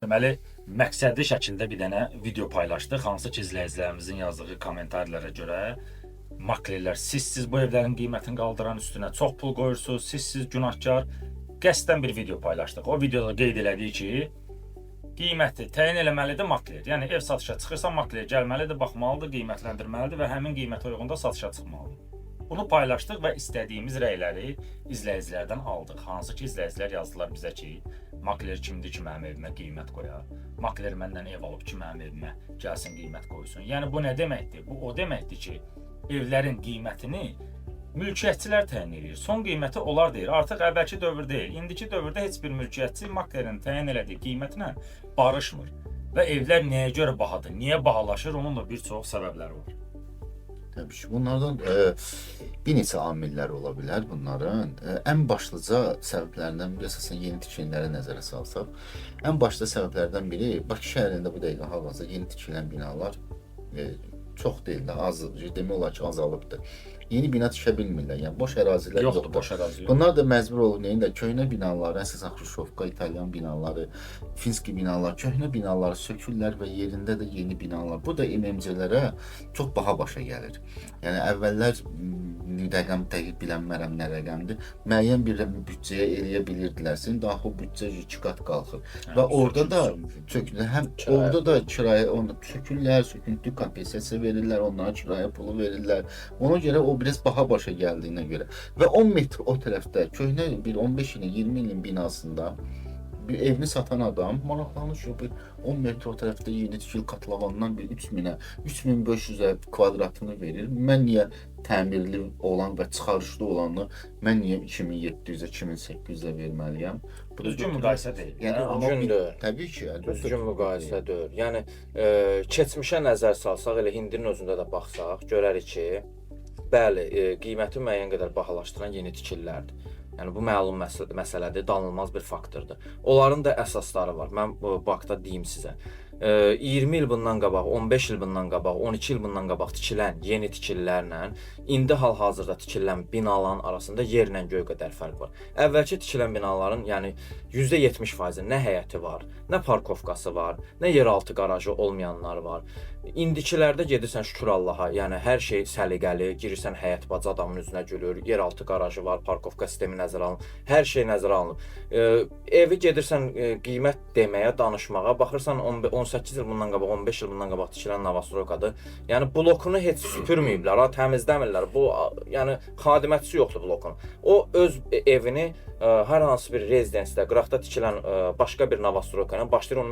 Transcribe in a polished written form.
Deməli, məqsədli şəkildə bir dənə video paylaşdıq, hansı ki, izləyicilərimizin yazdığı kommentarlara görə maklerlər siz bu evlərin qiymətini qaldıran üstünə çox pul qoyursunuz, siz günahkar. Qəsdən bir video paylaşdıq. O videoda qeyd elədik ki, qiyməti təyin eləməlidir makler. Yəni ev satışa çıxırsa makler gəlməlidir, baxmalıdır, qiymətləndirməlidir və həmin qiymətə uyğun da satışa çıxmalıdır. Bunu paylaşdıq və istədiyimiz rəyləri izləyicilərdən aldıq. Hansı ki, izləyicilər yazdılar bizə ki, makler kimdir ki, mənim evimə qiymət qoyar? Makler məndən ev alıb ki, mənim evimə gəlsin qiymət qoysun. Yəni bu nə deməkdir? Bu o deməkdir ki, evlərin qiymətini mülkiyyətçilər təyin edir. Son qiyməti onlar deyir. Artıq əvvəlki dövr deyil. İndiki dövrdə heç bir mülkiyyətçi maklerin təyin elədiyi qiymətlə barışmır. Və evlər nəyə görə bahadır? Niyə bahalaşır? Onun da bir çox səbəbləri var. Təbii ki, bunlardan bir neçə amillər ola bilər bunların. Ən başlıca səbəblərindən biri əsasən yeni tikililəri nəzərə salsaq, ən başlıca səbəblərdən biri Bakı şəhərində bu dəqiqə hal-hazırda yeni tikilən binalar çox deyil də az, demək olar ki, azalıbdır. Yeni bina tikə bilmirlər, yəni boş ərazilər yoxdur. Boş ərazi yox. Bunlar da məcbur olub neyində köhnə binaları, əsasən Xruşovka, İtalyan binaları, Finski binalar, köhnə binaları sökürlər və yerində də yeni binalar. Bu da MMC-lərə çox baha başa gəlir. Yəni əvvəllər rəqəm dəqiq bilənmərəm nə rəqəmdir. Müəyyən bir büdcəyə eləyə bilirdilərsə, indi axı o büdcə 2 qat qalxır. Və orada da orada da kirayə onu sökürlər, söküntü kompensasiya verirlər, onlara kirayə pulu verirlər. Ona görə o biraz baha başa gəldiyinə görə. Və 10 metr o tərəfdə köhnə bir 15 ilin, 20 ilin binasında bir evini satan adam maraqlanır ki, bir 10 metr o tərəfdə yeni tikili katlavandan bir 3000-ə, 3500-ə kvadratını verir. Mən niyə təmirli olan və çıxarışlı olanı mən niyə 2700-ə, 2800-ə verməliyəm? Bu düzgün müqayisə deyil. Yəni Düzgündür. Təbii ki, Düzgün müqayisə deyil. Yəni keçmişə nəzər salsaq, elə hindinin özündə də baxsaq, görərik ki, bəli, qiyməti müəyyən qədər bahalaşdıran yeni tikililərdir. Yəni bu məlum məsələdir, danılmaz bir faktordur. Onların da əsasları var. Mən bu haqda deyim sizə. 20 il bundan qabaq, 15 il bundan qabaq, 12 il bundan qabaq tikilən yeni tikililərlə indi hal-hazırda tikilən binaların arasında yerlə göy qədər fərq var. Əvvəlki tikilən binaların, yəni %70% nə həyəti var, nə parkovkası var, nə yeraltı qarajı olmayanları var. İndikilərdə gedirsən şükür Allaha, yəni hər şey səliqəli, girirsən həyət bacı adamın üzünə gülür, yeraltı qarajı var, parkovka sistemi nəzərə alınır, hər şey nəzərə alınır. Evi gedirsən qiymət deməyə, danışmağa, baxırsan 18 il bundan qabaq, 15 il bundan qabaq tikilən Novostrokadır. Yəni blokunu heç süpürməyiblər, təmizləmirlər. Bu yəni xadimətçisi yoxdur blokun. O öz evini hər hansı bir rezidensidə, qıraqda tikilən başqa bir Novostroka ilə başlayır onun